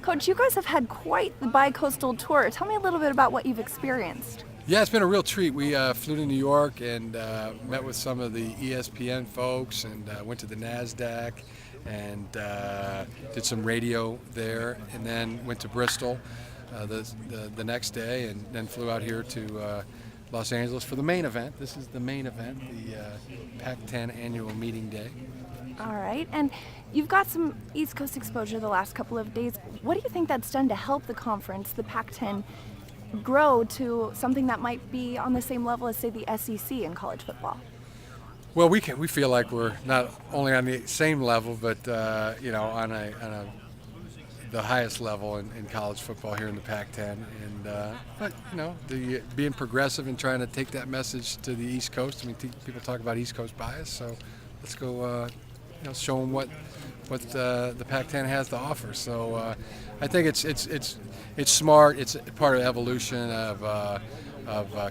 Coach, you guys have had quite the bi-coastal tour. Tell me a little bit about what you've experienced. Yeah, it's been a real treat. We flew to New York and met with some of the ESPN folks and went to the NASDAQ and did some radio there, and then went to Bristol the next day, and then flew out here to Los Angeles for the main event. This is the main event, the Pac-10 annual meeting day. All right, and you've got some East Coast exposure the last couple of days. What do you think that's done to help the conference, the Pac-10, grow to something that might be on the same level as, say, the SEC in college football? Well, we feel like we're not only on the same level, but on the highest level in college football here in the Pac-10. But being progressive and trying to take that message to the East Coast. I mean, people talk about East Coast bias, so let's go. Show them what the Pac-10 has to offer. So I think it's smart. It's part of the evolution of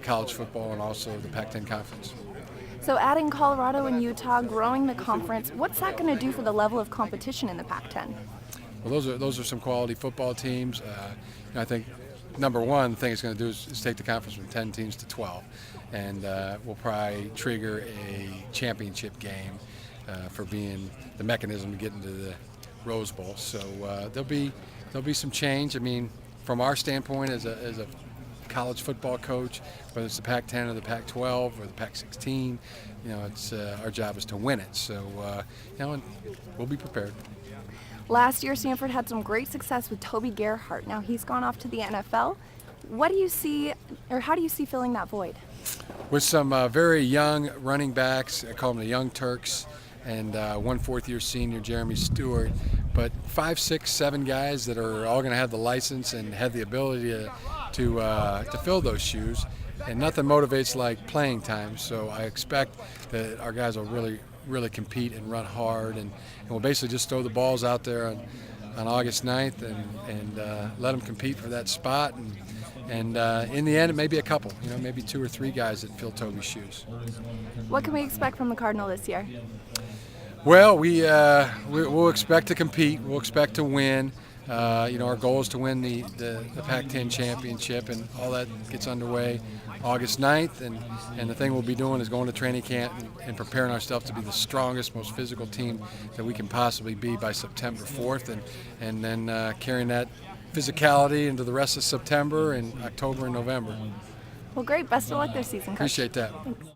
college football and also the Pac-10 conference. So adding Colorado and Utah, growing the conference, what's that going to do for the level of competition in the Pac-10? Well, those are some quality football teams. I think number one thing it's going to do is take the conference from 10 teams to 12, and we'll probably trigger a championship game for being the mechanism to get into the Rose Bowl. So there'll be some change. I mean, from our standpoint as a college football coach, whether it's the Pac-10 or the Pac-12 or the Pac-16, it's our job is to win it. So and we'll be prepared. Last year, Stanford had some great success with Toby Gerhart. Now he's gone off to the NFL. What do you see, or how do you see filling that void? With some very young running backs, I call them the Young Turks, and one fourth-year senior, Jeremy Stewart, but 5, 6, 7 guys that are all going to have the license and have the ability to fill those shoes. And nothing motivates like playing time. So I expect that our guys will really compete and run hard, and we'll basically just throw the balls out there on August 9th and let them compete for that spot. And in the end, it may be a couple, maybe 2 or 3 guys that fill Toby's shoes. What can we expect from the Cardinal this year? Well, we'll expect to compete. We'll expect to win. Our goal is to win the Pac-10 championship, and all that gets underway August 9th. And the thing we'll be doing is going to training camp and preparing ourselves to be the strongest, most physical team that we can possibly be by September 4th, and then carrying that physicality into the rest of September and October and November. Well, great. Best of luck this season, Coach. Appreciate that. Thanks.